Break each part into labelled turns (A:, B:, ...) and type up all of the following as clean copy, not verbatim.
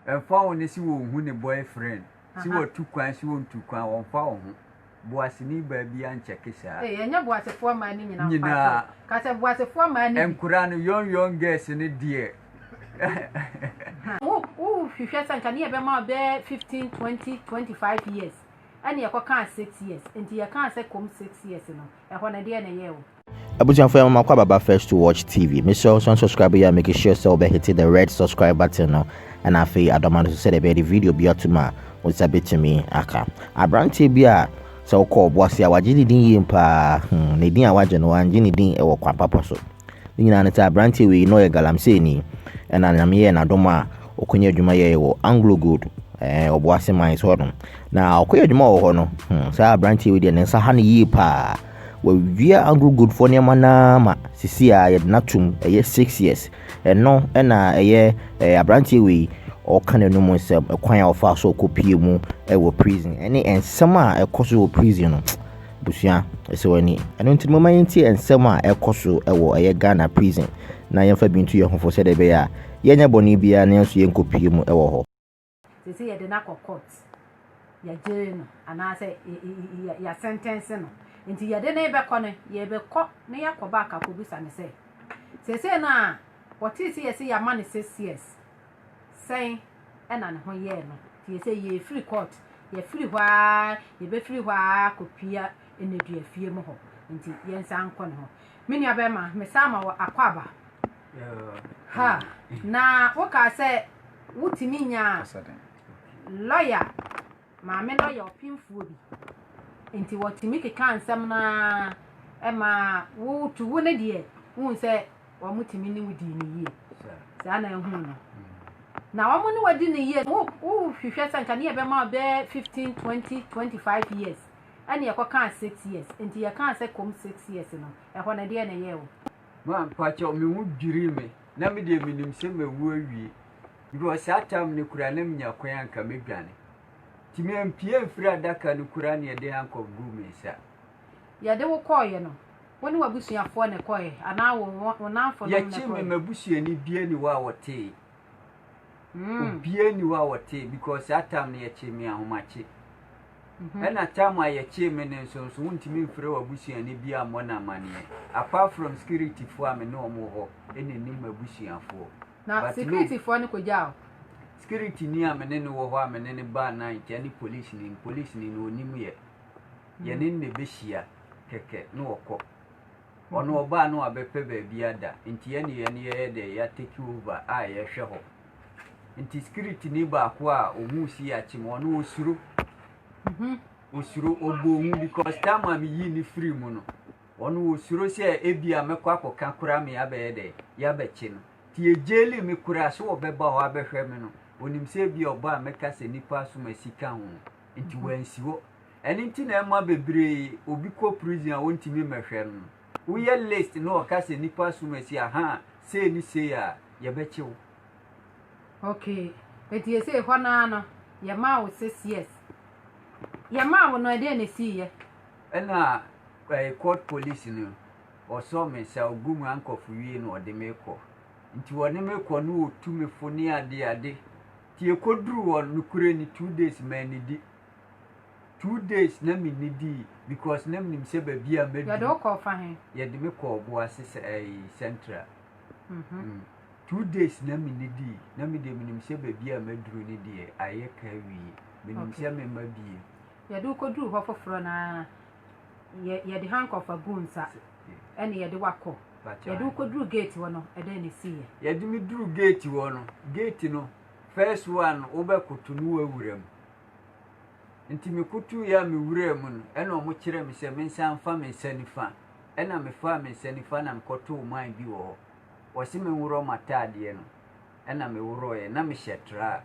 A: and found this woman, a boyfriend. She was too quiet, she won't too quiet on phone. Boasini baby and check it out.
B: And you was a 4 man in your cause I was a 4 man
A: and Kuran young girls in it, dear.
B: Oh, if you can never more bear 15, 20, 25 years. And you can't 6 years, and you can't say come 6 years, you know, and when a dear and a year.
C: Abuja for my Kwababa First to Watch TV. Make sure you subscribe here, make sure you hit the red subscribe button now. And I feel I don't want to say the video be out to my what's a bit to me. Aka. Abranti bia so called bossy our Jini din pa Nidin Awajan one Jini din or Quapapa so. Nina Abranti we know a galamseni and I'm here and Adoma Okunya Jumaye or Anglo good or bossy my sort. Now, queer more honor. So Abranti with the Nensahani ye pa. We are angry good for near manama. Sisia had natum a year 6 years, and no, and a year a branty we or can no more a choir of our so copium a prison, any and summer a coso prison. Busia, so any, and until moment and summer a coso a year Ghana prison. Now you have been to your home for said a bear, Yenya Bonibia, Nancy and copium a
B: they say at the knack of court, your journal, and I say your sentence. Into your neighbor corner, ye be caught near Quebec, could be sunny say. Say na, what is here? See your money 6 years. Say, and on 1 year, no. You say ye free court, ye free why, ye be free why, could peer in the dear fear more. Into Yen's uncle. Many of them, Miss Sama or Aquaba. Ha, now, what I say, what you mean, ya? Lawyer, mamma, lawyer, pin food. Inti what make a can some na Emma woo to one idea won't say or mutimini within a year. Sana Huno. Now I'm only within a year. Oh, if you can never more bear 15, 20, 25 years. And you can't 6 years. Into you can't say come 6 years, you know. And when a dear in a year.
A: Man, patch of me would dream me. Nami de minim seme worry. Because that time the Kuranem ya Koyan Kamigani. Timmy and Pierre Fradaka and Kurani a day uncle Gumi, sir.
B: Yeah, they will call you know. When you were bushing your phone a coy, and I will want one for
A: your chimney, my bushy and it be any wow tea. Be any wow tea because that time near chimney and much. And that time I a chairman and so soon to me throw a bushy and it be a mona money. Apart from security for me no more any name of bushy and four.
B: Now, security for Nico Jow.
A: Security near me any warm and any bar night, any police in no nimue. Yen in the bishia, keke, no cock. Or no bar no abepebe biada, into any day, ya take you over, I a show. Into security neighbor qua or musi at him or no suru. Usuru obo because time I be yin free mono. Or no suru say ebia me quaco can crami abede, yabechin. Tie jelly me curasso or beba or abefemino. When him say be or bar make us a nipa suma sika into when she wo. And into Emma bebre, Obico prison, I want to me my friend. We are list no cast a nipa suma see ha, say ni say ya bet you.
B: Okay, but you say one anna, your ma 6 years. Your ma will not any see ye.
A: And I court police no, or saw me shall go my uncle for you or the make-up. Into a name no to me for near the day. Tia could drew on Nukureni 2 days, many 2 days, name needy, because name himself a beer made. You
B: don't call for him.
A: Yet the make was a central. 2 days, name needy, name himself a beer made needy. I carry, meaning some member be.
B: You do could do half of frona. Ye the hank of a goon, sir. And ye the wacko. You do could do gate one, and then you see. Ye
A: do me drew gate one, gate no. First one, over Cotonou, William. Intimi kutu ya mi wure mun ena omo kire mi se mensa mfa me sanifa ena me fa me sanifa na mkoto man bi wo wose me wuro matade no ena me wuro ye na me shetra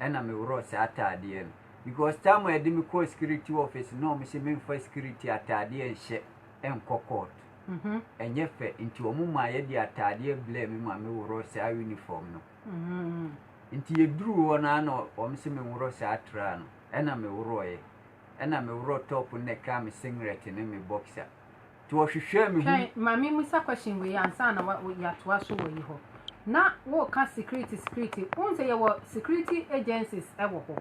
A: ena me wuro se atade no because time I did me call security office no me se me fa security atade enhye enkokot enye fe nti omo ma ye di atade blame me ma me wuro se a uniform no nti ye duru wona no omo se me wuro se atra no ena me wroye ena me wro top neka me singlet ne me boxer to ohwehwe me
B: mami musa question we answer na ya to aso we ho na wo ka security unse ye wo security agencies e wo ho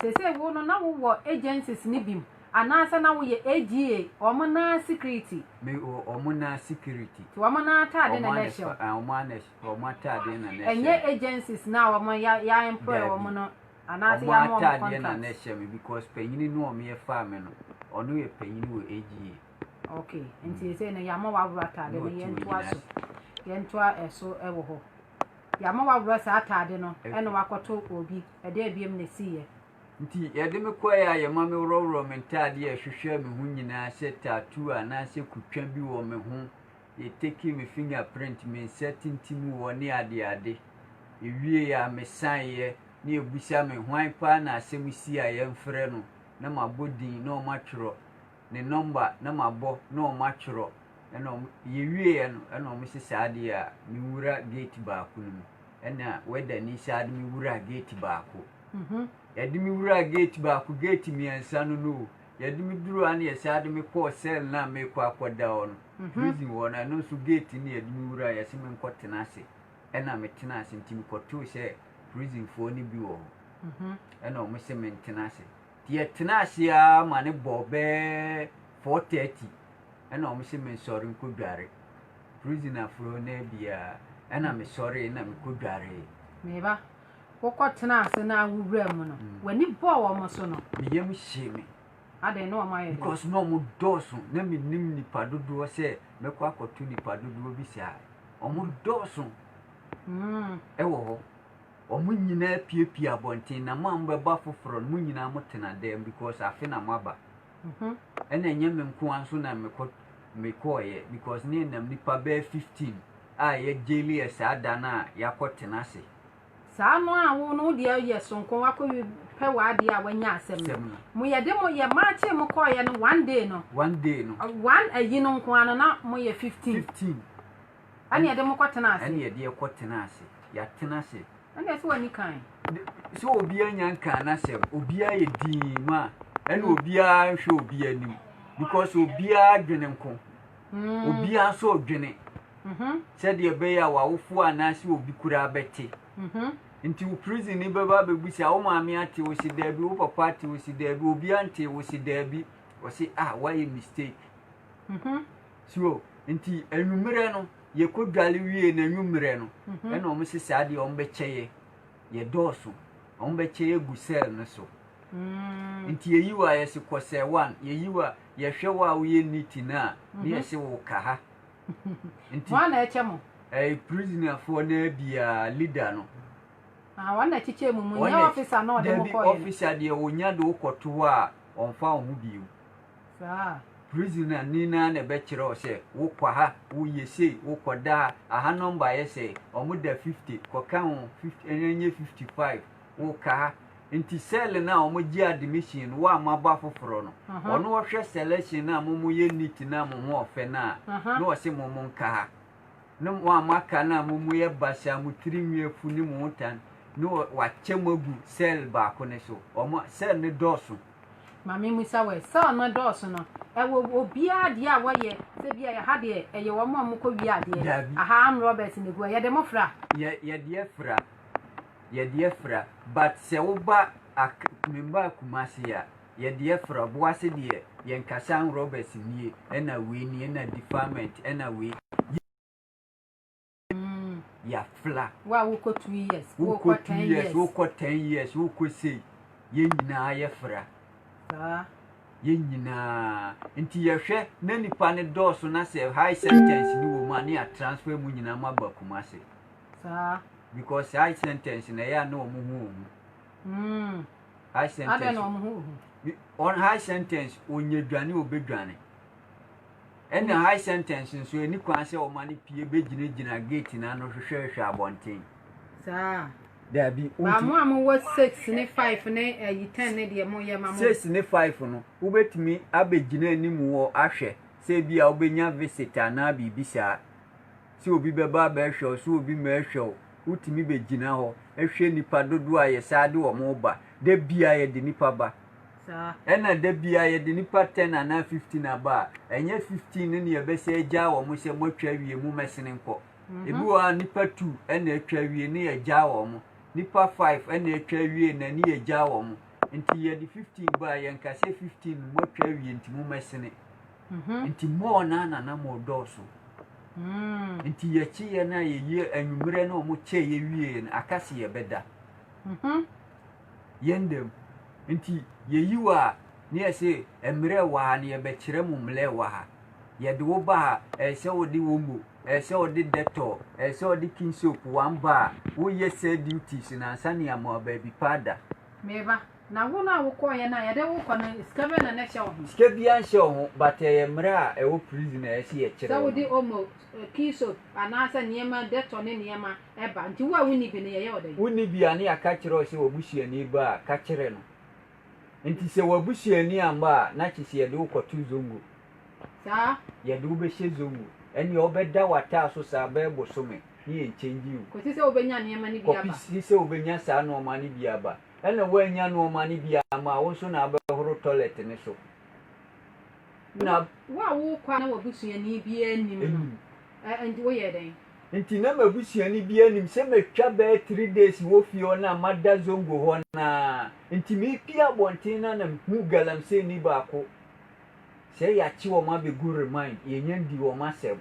B: se wo no na wo agencies ni bim anasa na wo ye AGA omo na security
A: me omo na security
B: to omo na atade na election
A: omo atade na election
B: enye agencies na omo ya employ omo no anasa ya mo
A: atade na election because penyini no omo ye fa me no ono ye penyini wo AGA
B: okay nti se na ya mo wa bro atade no ye ntoa so ye ntoa eso e wo ho ya mo wa bro sa atade no e no wakoto obi e de abiem na siye
A: nti yede me kwaya ye ma me woro mentade ye hwehwe me hu nyina se tattoo ana se kutwa bi wo me hu ye take me fingerprint me setting tim wo ne ade ewie ya me sign ye ne ebusia me hwan pa na asem si a ye mfre no na mabodin na o matwro ne number na mabo na o matwro na ye wie ye no na o msese ade a me wura gate ba ko no na weda ni sade me wura gate ba ko yadi mi wura gate ba ku gate mi ansa no yadi mi duru an ye sade mi ko cell na me ko akoda on prison wona no so gate ni yadi mi wura ya se me nkotena ase na me tena ase ntimi koto se prison fo ni bi wo na o mo se me tena ase ti ye tena ase a ma ne bobe 4:30 na o mo se me sori nko dware prison afro na bia na me sori na me ko dware
B: meba woko tena ase na awura mu no wani bo wo mo so no
A: miyem sheme
B: ade no amaye
A: because no mu doso na me nim nipa dodo se mekọ akoto nipa dodo bi sia omu doso ewo ho omu nyina piepia bonten na mamba ba foforo mu nyina motena dem because afi na maba ena nyem nko anso na mekọ ye because ne nam nipa be 15 a ye jeli esada na yakotena se
B: saa no a wo no de ye sonko akọ pe wa de a wanya asem mo ye de mo ye maache mo ko ye no one day no one ayi no nko ano na mo ye 15 ani ye de mo ko tena ase
A: ani ye de ko tena ase ya tena ase
B: ani ase wani kan
A: so obi anya nka na se obi aye din ma ani obi a hwe obi anim because obi a dwene nko obi a so dwene se de be ya wa wofu anase obi kura abete nti wo prison ni baba bebusia wo maami ate wo si dabi wo papa ate wo si dabi obi ante wo si dabi wo si why a mistake so nti enumere no ye kodwale wie na enumere no e na o mse saade o mbe cheye ye doso o mbe cheye gusel no so nti ye yiwa ye si kwose 1 ye yiwa ye hwewa wo ye niti na ne ye se wo ka ha
B: nti wana echemo
A: prisoner for na bia leader no
B: wana chiche mu munya officer no de mo ko ye
A: officer de wonya de wokoto a onfa wo biu
B: saa
A: prisoner ni na be kire o se wo kwa ha wo yese wo koda aha number ye se omuda 50 ko kan 50 enye 55 wo ka nti cell na omuji admission wo amaba foforo no ono wo hwe selection na momu ye nit na momu ofe na no se momu nka no wo amaka na momu ye basha mutiri efu ni mu tan no wachemagu cell ba ko ne so omo cell ne doso
B: mami musa we cell no doso no e wo obi ade a wo ye se bia ya hade e ye wo mo ko wi ade aha am Robert ne go ye de mo fra
A: ye de fra but se wo ba memba kumasi ya ye de fra bo ase de ye nkasa Robert nie na we ni na department na we ya fla
B: wa wo ko 2 years
A: wo ko 10 years wo ko sei ye nyina ye fra ye nyina nti ye hwe na nipa ne doso na se high sentence ni wo ma ne a transfer mu nyina ma ba kumase because high sentence na ya no mu hu high sentence
B: ada no mu hu
A: on high sentence onye dwane obedwane ene high sentence so eni kwan se o mani pie begina gate na no hwehwehwe abonten
B: saa
A: da bi
B: ba mo am wo 6 ne 5 ne 10 ne de mo ye ma mo
A: 6 ne 5 no ubetimi abegina anim wo ahwe se bia obenya visitor na bibisa se obi beba ba hwe so obi ma hwe utimi begina ho ehwe nipa dodo aye saade wo mo ba da bia ye de nipa ba ena da bia ye de nipa 10 na 15 aba enye 15 ne ye be se eja wo mo se motwa wie mu mesene nko ebi wa nipa 2 ena atwa wie ne ya gya wo mo nipa 5 ena atwa wie na ne ya gya wo mo nti ye di 15 ba ye nka se 15 mo atwa wie nti mo mesene nti mo na mo doso nti ye chi ye na ye anwumre na mo che ye wie na akase ye beda yendem nti ye yiwa ne ye se emre wa ne ye be kire mo mle wa ha ye de wo ba se odi wo mu se odi deto se odi kin soap wamba wo ye se duties na sane am baby pada
B: meba na wo na wo ko ye na ye de wo ko na skabe na na hye wo
A: ska bia hye wo but ye mra e wo prison e se ye kire
B: so wo di omo kin soap anasa niema deto ne niema eba nti wo a woni bi ne ye odan
A: woni bia ne aka kire o se wo busuani ba ka kire no nti se wo busuani amba na chisi ye de wo kotu zongo
B: sa
A: ye de wo be hye zongo eni obeda wata so sa ba bosome ni enchange you
B: ko ti se obenya niema ni bia ba
A: ko ti se obenya sa no ma ni bia ba ena wanya no ma ni bia ma wo so na ba horo toilet ni so na
B: wo kwa na wo busuani bia nim no and wo ye den
A: nti na ma busuani bia nim se metwa ba 3 days wo fio na mada zongo ho na nti mi pia bontin na mu galamse ni ba ko se ya chi wo ma be good remind ye nyandi wo ma sem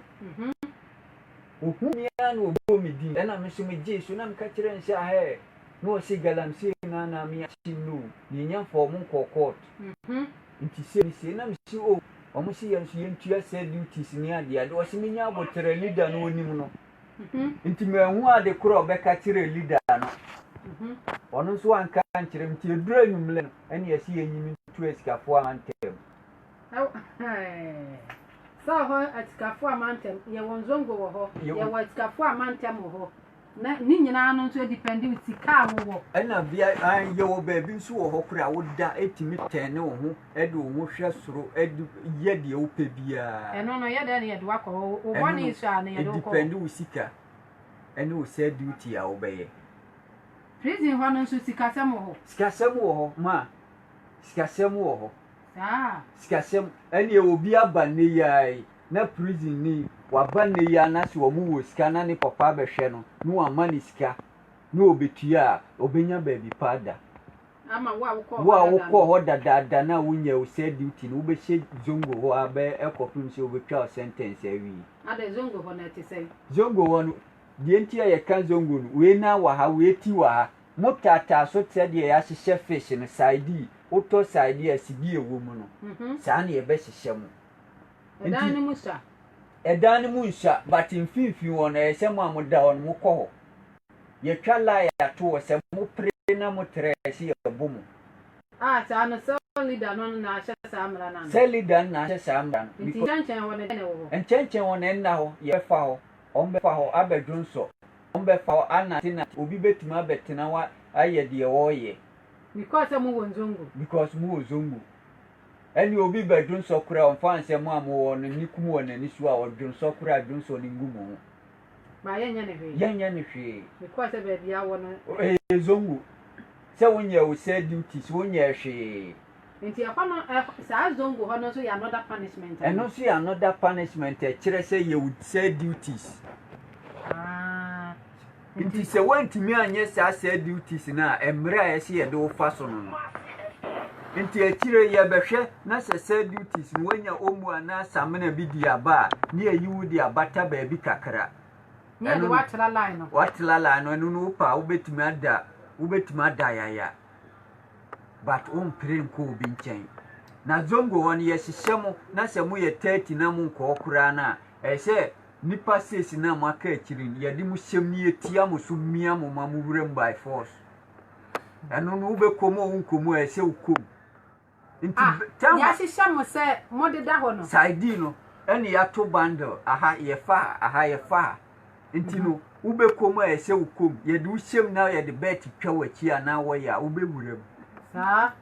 A: ohumia no bo mi din na me so me je so na me ka kire nsia he no se galamse na mi chi no ye nya for mu kokot nti se na me si o omo si yan so yentua se duties ni ade ade o se me nya abotere leader no onim no nti me hu ade kro be ka kire leader no ono so anka nkire mti edura nwumle no ene ye si yenyimi tu esikafo amantem
B: so ho atikafo amantem ye wonzongo wo ho ye watikafo amantem ho na ni nyina no so depend with ka wo
A: ena bia an ye wo ba bi nso wo ho kura wo da etimi 10 ne wo ho ede wo hwe soro ede ye de wo pe bia
B: eno no ye de ne ye de wakọ wo boni so an ye de ko
A: depend wo sika ene wo se duty a wo be ye
B: prison ho no so sikasem ho
A: ma sikasem wo ho
B: sikasem
A: ene obi aba ne yai na prison ni waba ne ya na se wo mu wo sika na ne papa behwe no no amani sika no obetua obenya baby pada
B: ama
A: wo ko ho dada na wunya wo se duty no wo be hye zongo ho abe ekopim se obetwa sentence awi
B: ade zongo ho na ti sei
A: zongo ho no die ntia ye kan zongo no we na wa ha we ti wa ha motata so te de ya hye fish no side oto side asibi ewo mu no saa na ye be hye mu edan mu nsa but mfimfin won na yese mu amoda won mu kɔ ho ye twa la ya to se mu pre na mu tresi ye bomu
B: saa no so leader no na ahye samra na
A: se leader na ahye samra
B: nti chanchen won ne wo
A: enchenchen won na ho ye fa ho ombe fa ho abedwonso ombe fa ho anatina obi betuma betina wa aye de wo ye
B: because mu wonzongo eni
A: obi bedun sokura onfa nsem amu won ni kum won ani su a odun sokura dun so ni ngumu
B: ma yenya ne hwe because be bia won
A: zongu se wonye wo se duties wonye hwe
B: nti akwano sa zongu ho no so ya another punishment
A: eno so ya another punishment e kire se ye would say duties nti se wantimi anye sa say duties na emra ya se ye do fa so no nti akire ye behwe na se duties wanya omu ana samena bi dia ba ni ayiwu dia bata ba bi kakra
B: ni de watla
A: line no no pa ubetimi ada ya but on prin ko bi nchen na zongo won ye hyehyem na se mu ye 30 na mu nko okura na se nipa sesi na maka akiri ye di mu hyem ni etia mu so mia mu ma mu wurem by force eno no ubekomo unkomo se ukom nti
B: ya hyehyem se modeda ho no
A: side no ene ya to bundle aha ye fa nti no ubekomo se ukom ye di uhyem na ye de bet twa wachi ana wo ya ubewurem
B: saa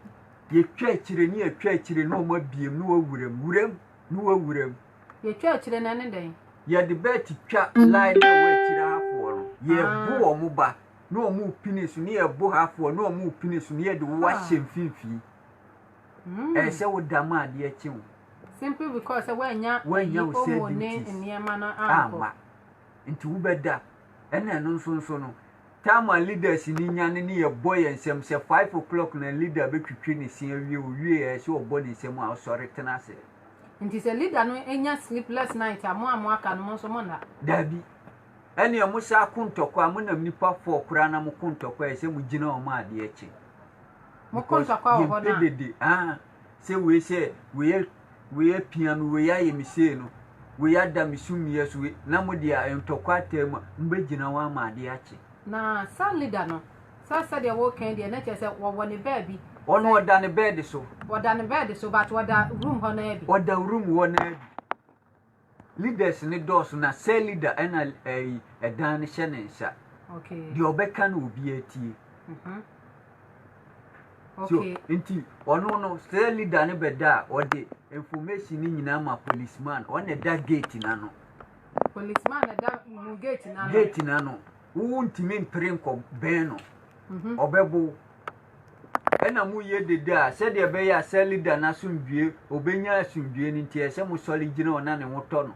A: ye twa akire no ma biem no wurem
B: ye twa akire na ne den
A: ye de bet twa line na wakire hafo no ye bo omo ba no omo pinisu ne ye bo hafo no omo pinisu ne ye de wa hyemfimfi se wo dama de achiwo
B: simply because wanya
A: wo se
B: ne niema na anko
A: nti wobɛda ɛna no nso no tama leaders ni nyane ni ye boy ensem se 5 o'clock na leader betwitwe ne se awie owie se obɔ ne nsem a osɔre tenase
B: nti se leader no enya sleepless night amo aka no nso mo na
A: dabi ɛne ɔmo sa kontɔkɔ a mo nam nipa 4 kura na mo kontɔkɔ se mo gina ɔmo ade achi
B: mo kontɔkɔ wɔ na
A: dede se we piano we ya yemise no we ya da misumie so na mo dia ntɔkɔ atam mbegina wa ma ade achi
B: na sa leader no sa de wo kan de na chese wo ne baabi
A: ono oda ne bed so
B: but oda room ho na bi
A: oda room wo na bi leaders ne dos na say leader ena edan ne hye ne nsa
B: okay
A: de obeka na obi atie
B: okay
A: so nti ono no say leader ne beda ode information ni nyina ma policeman on da gate na no
B: policeman da mu
A: gate na no wuntimi mprenko ben no obebo ena mu ye dede a se de be ya se leader na sumdue obenya sumdue ni ntie se mu soli gina ona ne woto no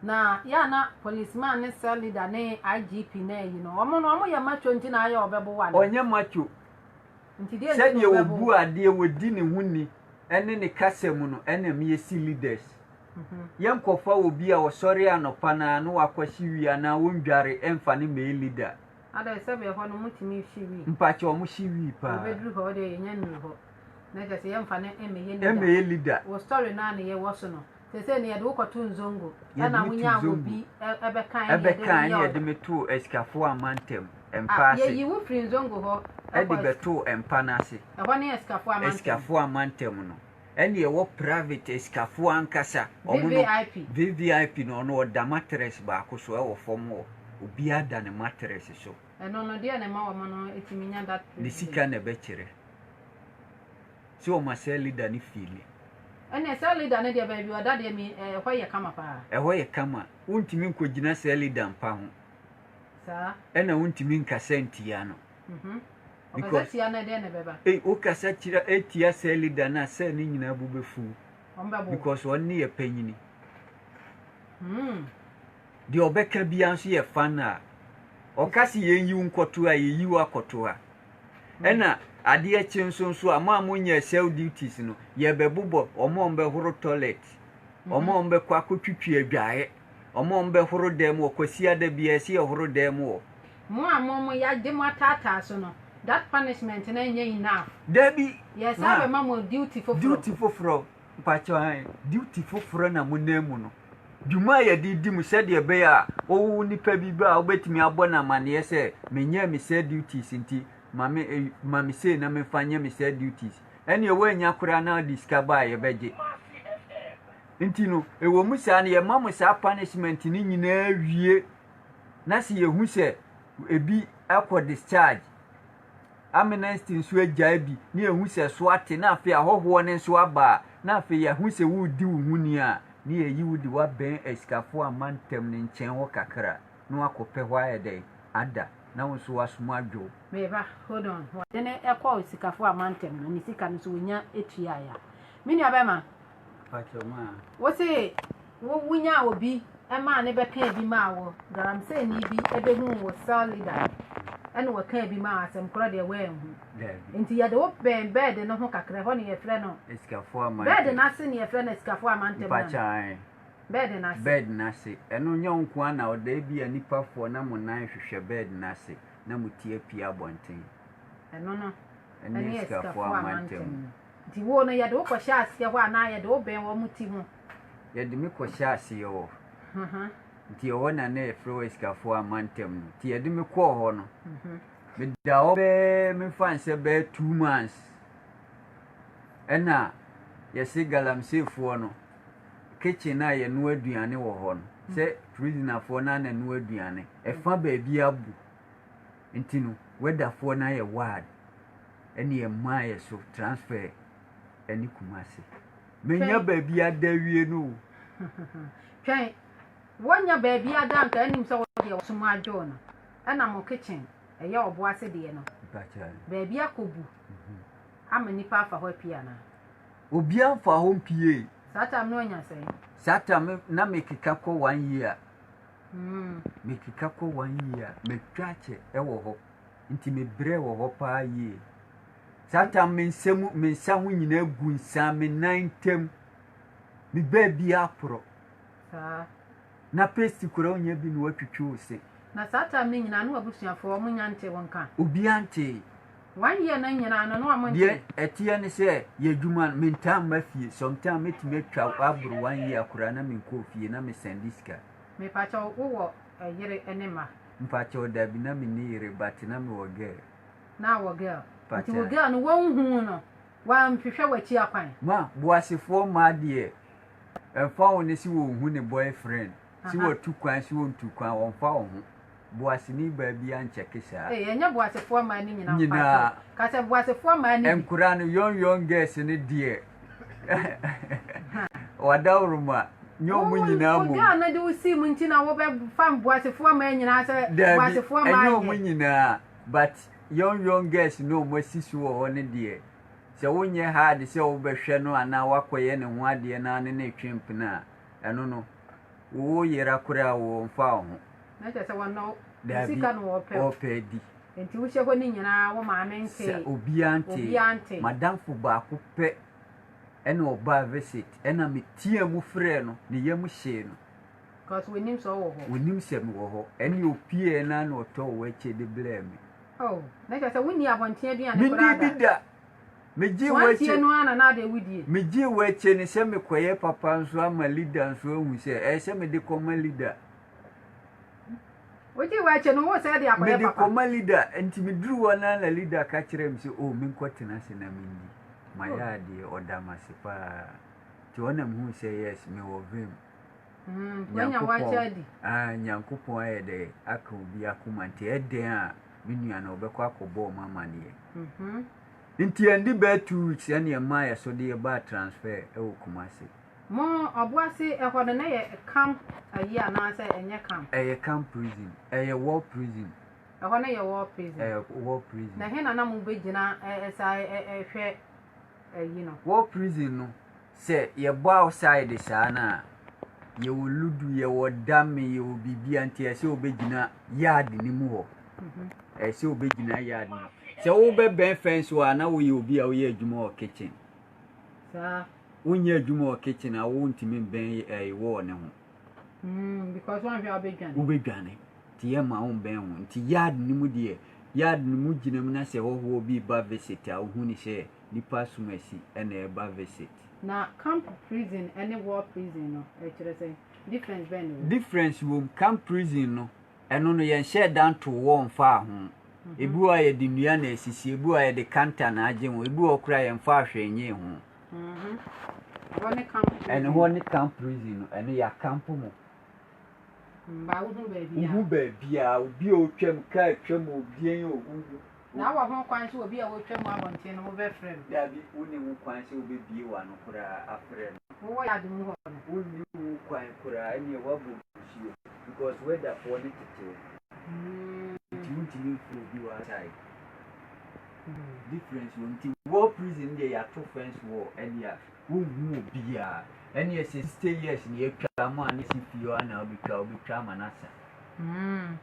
B: na ya na policeman ne se leader ne IGP na yi no omo ya macho nti na ya obebo wale
A: onye macho
B: nti de
A: se de obu ade wodi ne huni ene ne kasem no ena me si leaders yankofa obi a osori anopa na no akwashi wi na wondware emfa ne me leader
B: ada sebe ho no mutimi shiwi
A: mpache o mu shiwi pa
B: obedru ho de nya nru ho na je se yemfa ne
A: eme leader
B: wo story na ne ye woso no se ne ye de wokoto nzongo na wunya obi
A: ebekan ye de meto eskafo amantem empa se
B: ye yi wo free nzongo ho
A: e de beto empa na se
B: e ho ne eskafo
A: amantem no ene ye wo private eskafo ankasa VVIP no oda mattress ba ko so e wo fomo obi ada ne mattress so
B: no dia ne ma wo no etiminya that
A: ne sika na be kire so ma se leader ni fili
B: ene se leader ne dia ba bi oda de mi hoye kama pa
A: hoye kama untimi nkogina se leader mpa ho
B: sa
A: ena untimi nkasentia no
B: because tia na de ne beba
A: o kasa kira etia se leader na se ni nyina bubefu because oni ye panyini di obeka bia nso ye fana okasi ye yi nkoto a ye yi wakoto a ena ade a chenso ama amonya self duties no ye bebubo omombe horo toilet omombe kwa kotwitwi adwae omombe horo dem okwasi ada bia si horo dem wo
B: mo amomo ya de mo atata so no that punishment na nya enough
A: debi
B: yes abe mamo duty
A: foforo mpacho han duty foforo na mo nemu no dwuma ya di mu se de be ya o nipa bi ba obetimi abɔ na mane se menye me se duties nti mame se na me fanye me se duties ene we anya kura na discover ye beje nti no ewo mu sa na ye mamu sa punishment ni nyina wie na se ye hu se ebi akɔ discharge amnesty nso agya bi na ehu se so ate na afi ahoho ne nso aba na afi ye hu se wo di wo huni a ni eyi wudi wa ben eskafo amantem ne nchen wo kakra no akopɛ hɔ ayɛ ada na wo so wasoma adwo
B: meba hold on dene ekɔ eskafo amantem no ni sika no so wonya etua ya mini abema
A: patoma
B: wo se wo wonya obi ema ne bɛka bi ma wo garam se ni bi ebehu wo sell leader ene wo ka bi ma asem kora de we hu nti ya de wo ben bed no ho kakra hɔ ne ye frɛ no
A: eskafo amantem
B: bed na se ne ye frɛ no eskafo amantem
A: pachan bed na se eno nya nko ana oda bi anipa fo na mo nan hwehwɛ bed na se na mo tie pia bonten
B: eno no
A: ene eskafo amantem
B: nti wo no ya de wo kɔ hye ase hɔ ana ya de wo ben wo muti ho
A: ya de me kɔ hye ase yo nti o na na efro eskafo amantem nti ya de me kɔ hɔ no me da o be me fanse be 2 months ena yesi galamsefo no kitchen na ye no aduane wo hɔ no se prisoner fo na na no aduane efa ba bia abu nti no weather fo na ye ward ene ye maye so transfer eni kumase menya ba bia dawie no
B: twɛn wonya ba bia da nka anim sɛ wo de wo so ma adwo no ɛna mo kitchen ɛyɛ obo ase de no ba bia kobu ama nipa afa hɔ pia na
A: obi afa hɔ pie
B: sata no nya sɛ
A: sata na me keka kɔ 1 year mekika kɔ 1 year metwa kyɛ ɛwɔ hɔ nti mebrɛ wɔ hɔ paa yie sata mensa ho nyina gu nsa me nan tem me baabi aporo na pesti kora onya bi no watwitwo se
B: na sata me nyina no abusuafo mo nyante wonka
A: obi ante
B: 1 year na nyina no amonte
A: de etie ne se yedwuma mentam mafie sometime metime twa aburu 1 year kora na menkɔ fie na me sendiska
B: me pacha wo yere enema
A: mpacha odabi na me ni yere but na me wo girl
B: na wo girl nti wo girl no wo hu no wa mhwehwɛ wachi akwan
A: ma boasefo ma de ɛfa wo ne si wo hu ne boyfriend si wo tukwan si wo ntukwan wo fa wo hu boasini baabi ancheke saa
B: enye boasefo ma ni nyina ka se boasefo ma ni
A: enkura no young girls ne de wadawruma nyomu nyina mu
B: ya na de usi mu nti na wo be fam boasefo ma nyina se boasefo ma
A: nyomu nyina but young girls no mo sisu wo ne de se wonye hard se wo behwe no ana wakoye ne ho ade na ne twempena eno no wo yera kura wo mfa ho
B: na se wono sika no wo
A: pe di
B: enti wo hye ho ni nyina wo ma mente
A: obi ante madam fu ba ko pe ena oba visit ena metia mu frɛ no ne yam hye no
B: cause we nim so wo ho
A: wonim se me wo ho ene opie na na oto wo ache de blame
B: oh na se woni abonte aduane kora
A: da meji
B: wache no ana na de wudie
A: meji wache ne se me koye papa nso ama leader nso hu se se me de koma leader
B: woji wache no wo se de akoye papa
A: me de koma leader enti me duru wona na leader ka kire me se oh me nkotena se na minni maya de odama se pa ti wona mu se yes me wo vim
B: wanya wache di
A: nyankopon aye de aka obi akoma nti eden a minua na obekọ akọbọ mama ne nti andi ba 2 weeks ene e ma ya so de ba transfer e wo Kumasi
B: mo obuasi e hodo na ye camp ayi ana se enye camp
A: ye camp prison ye war prison
B: e hono ye war prison
A: war prison
B: na hena na mo begina sa hwe you know
A: war prison no se ye bo outside sa na ye wo ludu ye wo dam ye wo bibia nti ye se obegina yard ni mu ho se obegina yard ni se wo be ben fence wa na wo ye obi a wo ye adwuma o kitchen
B: sa
A: wonye adwuma o kitchen a wo ntimi ben wo ne ho
B: because one hwe obegane
A: wo begane ti ye ma wo ben ho nti yard ni mu de yard ni mu gina mu na se wo ho obi ba visit a wo hu ni se nipa sumasi ena e ba visit
B: na camp prison any war prison no e kire say difference ben
A: difference wo camp prison no eno no ye share down to one fa ho ebu a ye de nua na esisi ebu a ye de kanta na age ho ebu okura ye mfa ahwenye ho
B: one camp
A: eno one camp prison no eno ya camp mo
B: ba wo
A: hu baabi a obi o twam ka twam obi en ogungu
B: na wa ho kwan so obi a wo twam abonte no wo be frem
A: dabi woni mu kwan so obi bie wa no kura afre no
B: wo ya dum ho no
A: woni mu kwan kura ene wa bu shio because weather for it to be outside. Difference one war prison there ya two friends war and ya who be ya and yes stay years near Kama and if you are now because Manasa.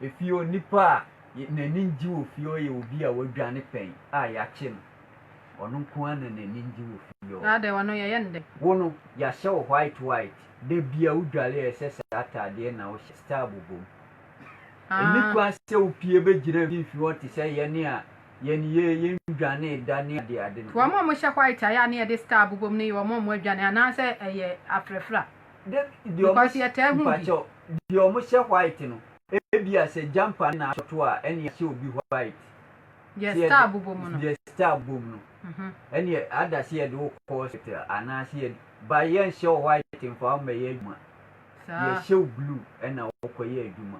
A: If you nipa na ninji wo fio ye obi a wadwane pen a ya chim onu kwan na ninji wo fio
B: na de wono ye yende
A: wono ya show white de bia udwale esese atade na wo star bobom eni kwa se opie be gina fi what say ye ne a ye ne ye ndwane dane ade
B: wo mo sha white ya ne de star bobom ne wo mo adwane ana se eye afrefra
A: de
B: because ye ta hu
A: di o mo sha white no ebia se jumper na to a ene se obi white
B: yes star bobom no
A: yes star bobom no ene ada se ye do hospital ana se ye ba ye show white mfa ma ye adwuma ye show blue ena okoye adwuma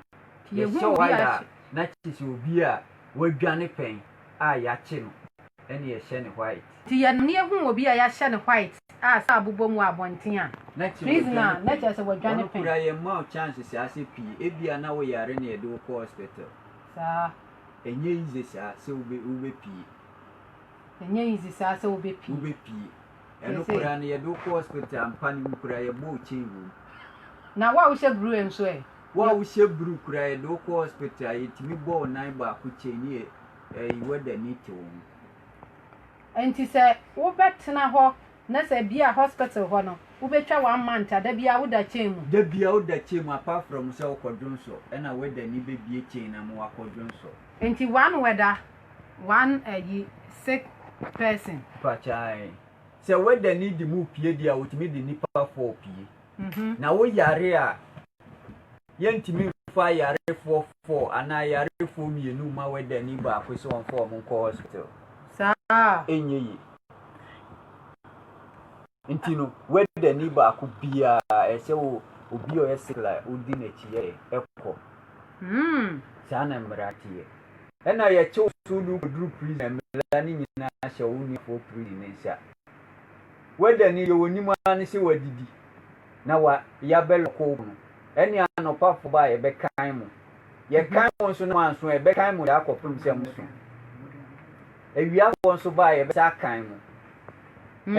A: ye show white na chi obi a wadwane pen a ya chi no ene ye she ne white
B: ti ye ne hu obi a ya she ne white a sa bobom wa bonten a prisoner na che se wadwane pen
A: kura ye ma chances ase pi ebia na wo yare ne ye do hospital
B: sa
A: enye ize sa se ube pi
B: enye ize sa se ube pi
A: eno kura ne ye do hospital ampani kura ye bo chiwu
B: na wa wo she brew enso e
A: Wa wo she bru kura e do ko hospital yetimi bo nan ba ku cheni e weda ni te wo
B: enti se wo betena ho na se bia hospital ho no wo betwa 1 month da bia wo da chemu
A: da bia wo da chemu apart from se wo kodwonso e na weda ni be bie chen na mo wa kodwonso
B: enti one sick person
A: pachai se weda ni di mu pie dia wo timi di nipa 4 pie na wo yare a yentimi fa yare 4 ana yare 4 mienu ma weda ni ba ko so on for mo ko hospital
B: sa
A: enye yi intino weda ni ba ko bia e se wo obi o yesikla odi na chiye ekọ sana mratie ena ye che sudu dru prison mla ni nyina hye wo ni for prison nsa weda ni ye woni ma ni se wadidi na wa ya bel ko no eni anopa fo ba ye be kan mo ye kan mo so no anso e be kan mo ya akopum se mo so ewia fo so ba ye be sa kan mo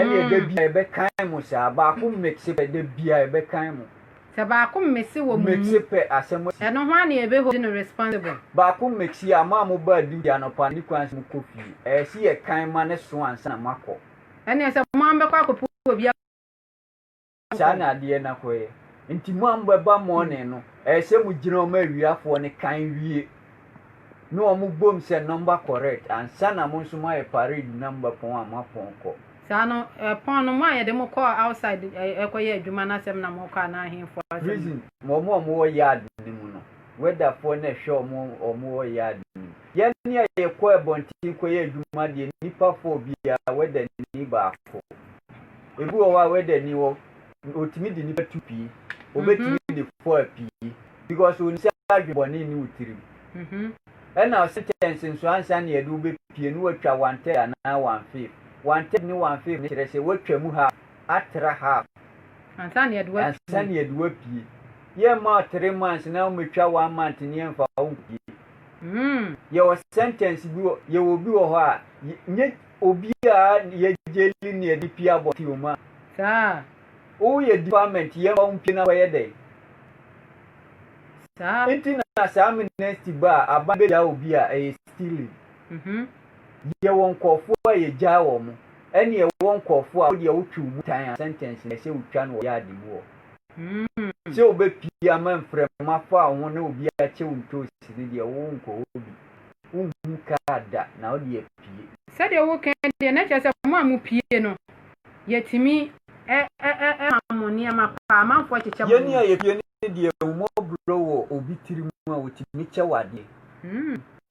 A: eni e de bia e be kan mo sa ba ko mix be de bia e be kan mo
B: se ba ko mmesi wo mu
A: mix pe asemo
B: eno ho ani e be hold no responsible
A: ba ko mix ya ma mo ba di ya no pa ni kwanse mo kofi e si ye kan ma ne so ansa na mako
B: eni se mo ambe kwa ko obi
A: sana de na koye nti mo amba ba mo ne no e se mo gina o ma wiafo ne kan wie no o mo bom se number correct ansa na mo nso ma e parade number pon amapon ko
B: sano pon no ma ye de mo call outside ekoye adwuma na sem na mo call na ahemfo
A: reason mo yard ni mu no whether for na show mo yard ye ni ye ko ebonti ko ye adwuma de nipa fo bia whether ni ba fo ebu o wa whether ni wo otimi de nipa 2 pi obetimi de 4 pi because oni say adwobone ni utirim na sentence nso ansa na ye do be pie no atwa 110 na 150 110 ni 150 ni kire se watwa mu ha atra ha
B: ansa na ye do
A: pie ye ma 3 months na metwa 1 month ni emfa wo pie ye o sentence bi ye obi wo ho a nye obi a ye jeli ni e di pia bo ti o ma
B: sa
A: o ye department ye ma pie na ye dey
B: sa
A: enti na sa amnesty ba ababe ya obi a e stealing ye won kofo a ye ja wo mo ene ye won kofo a wo de wo twu mu tan sentence na se utwa no ya de wo se obe pia man frema fa ho na obi a che unto sini de wo nko obi unhu kada na wo de pie
B: se de wo kan de na che se mo amu pie no yetimi amoni ama pa manfo cheche
A: ye ni ye pie ni de mo bro wo obi tiri mu a wo timi che wade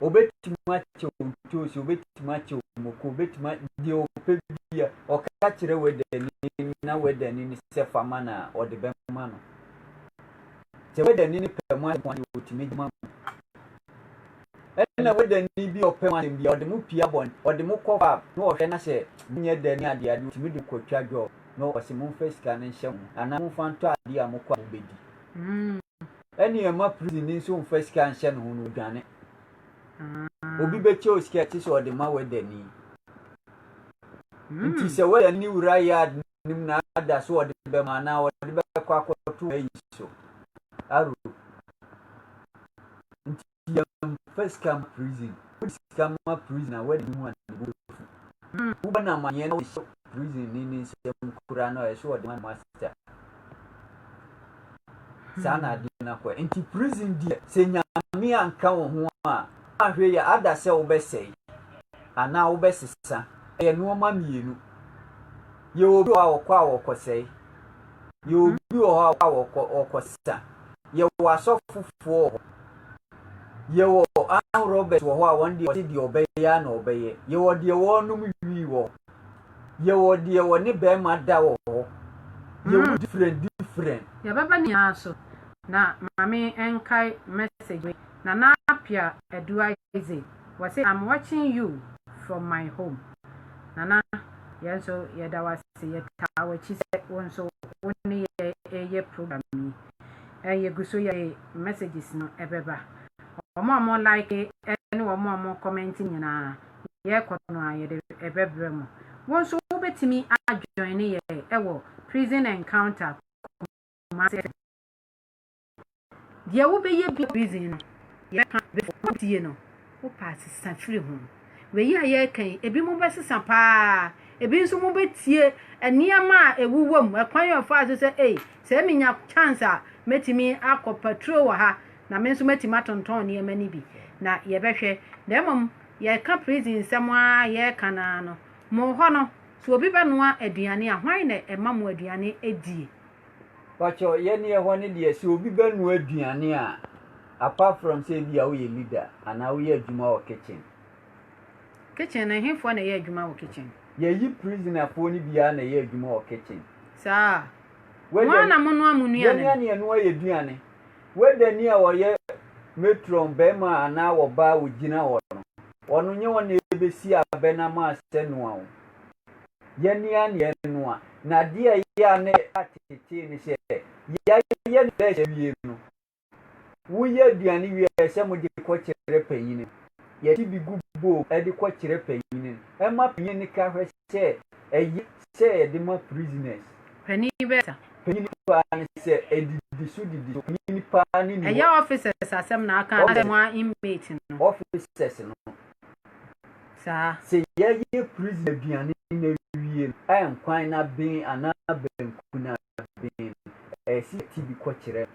A: obetima che unto si obetima che moko obetima de opebia o ka kire wede ni na wede ni se fama na o de be ma no che wede ni pe mo ani otimi ma na wede ni bi o pe ma bi o de mu pia bon o de mu cover no o hwe na se nye de ni ade ade otimi de kwatwa jo no o se mu face ka ne hye ana mu fanto ade a mu kwa obedi eni e ma prison ni so face ka hye no no dwane obi beche osketi so de ma wede ni nti se wede ni ura ya nim na ada so de be ma na o de be kwa akoto ayi so aro nti yam first camp prison scam prison wede mu an bu uba na manye na prison ni se kura na e so de ma master sana de na kwa nti prison die se nyame anka wo ho a ahwe ya ada se obesei ana obesisa ye no ma mienu ye obi wa okwa wokosei ye obi wa okosisa ye wa sofufo ye wo an Robert wo a won de di obeya na obeye ye wo de wo no wi wo ye wo de wo ne be ma da wo ye wo different
B: ya baba ni aso na mami enkai message na napia eduize was say I'm watching you from my home nana yenso yeda wase yeta wachi se wonso woni ye program ni ye guso ye messages no ebeba omo like any omo commenting na ye kono ayede ebebre mo wonso obetimi adjoin ye ewo prison encounter dia wo be ye bi prison no ye ka before tie no wo pass safiri ho we yi aye kan ebi mo be sesa pa ebi nso mo be tie eniama ewuwom ekwan yo fa so say se minya chance a metimi akọ patrol wa ha na me nso metimi atonton ne emani bi na ye behwe na mom ye ka prison semwa ye kana no mo ho no so obi be noa aduane a hwan na ema mo aduane edie
A: pacho ye ne ho ne de si obi be noa aduane a apart from say bia wo ye leader ana wo ye adwuma wo kitchen
B: na hemfo na ye adwuma wo kitchen
A: ye yi prisoner fo ni bia na ye adwuma wo kitchen
B: sa wana mo noa mo nua
A: ne ne no ye aduane weda ni a wo ye metron be ma ana wo ba wo gina wo no ono nye wona ebesi abena ma asenu a ye ni ane enu a na dia ya ne atete ni se ya ye ne be wie no wo ye aduane wie se mo de ko kire panyin ye ti bi gubo e de ko kire panyin e ma panyin ni ka hwe se e se de ma prisoners
B: panyin beta
A: panyin pa ni se e di su di panyin pa ni ni
B: ya officers asem na aka na inmate no
A: officers no
B: sa
A: se ye prison aduane na wie en kwan na ben ana ben kuna ben e si ti bi ko kire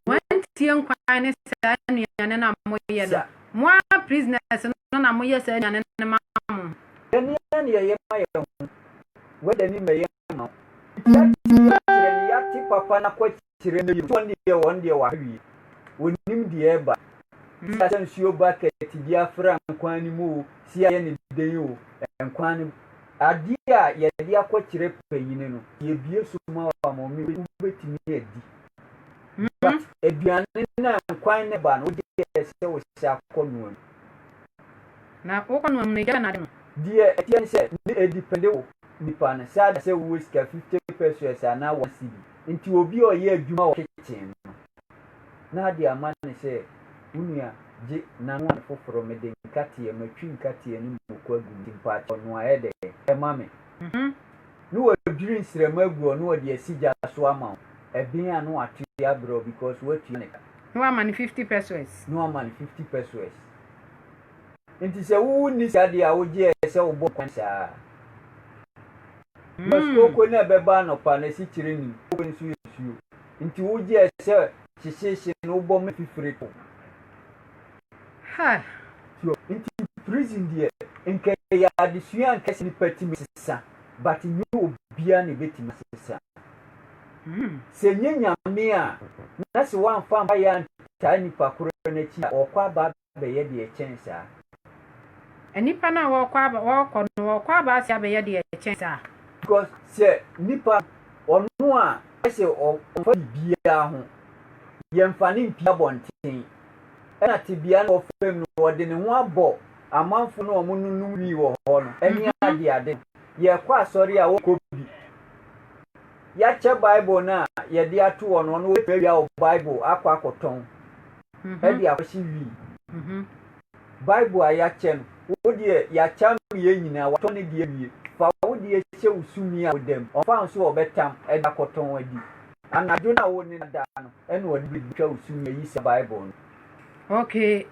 B: 20 kwan ne sa nuane na mo ye no mo prisoners no na mo ye sa nuane ne ma mo
A: eni ani ye ma ye ho weda ni me ye ma kire ya ti papa na ko kire ne yo ni ye won de wa wi wonim de e ba sa nsuo bucket bi afra nkwan ni mu si ye ni de yo nkwan ni adi a ye de akokire panyin no ye bie so ma wa mo mi betimi adi but aduane na nkwan ne ba no de se wo sha akonu
B: na okonu am ne ja na de no
A: die etian se ni depende wo nipa na sa da se wo sika 50 pesos ana 1 cedi nti obi o ye adwuma wo kitchen na de amane se unia je na no foforo me de nkati e matwi nkati ni moko agu mpa no ayede e mame no wo dwiri nsrema agu no wo de asija so ama ebin anu atu ya bro because what you
B: no am 50 pesos
A: no am 50 pesos nti se wo ni sade a wo je se wo bo kwan sha ko na beba no pa na si kire ni ko nsu yesu nti wo je se shishe no bo me fifire ko
B: ha
A: so nti prison die nke ya adisuan kesi ni patimi sisa but ni obia ne betimi sisa se nyenya me a na se wan fa mba ya tani pakoro na chi okwa ba be ye de chance a
B: enipa na wokwa ba sia be ye de chance a
A: because se nipa onu a se o fa bia ho ye mfani mpia bonten na tibia na ofem no de ne ho abo amanfo no omununu wi wo ho no eni ade ye kwa asori a wo kobi ya che bible na ye de atu wo no we pe ya bible akwa akoton e de akwashi wi bible a ya che no wo de ya cha ye nyina wa to ne de wi fa wo de che usumi a odem ofa nso obetam e da akoton wadi anadwo na wo ne da no e no wo de twa usumi yi se bible no
B: okay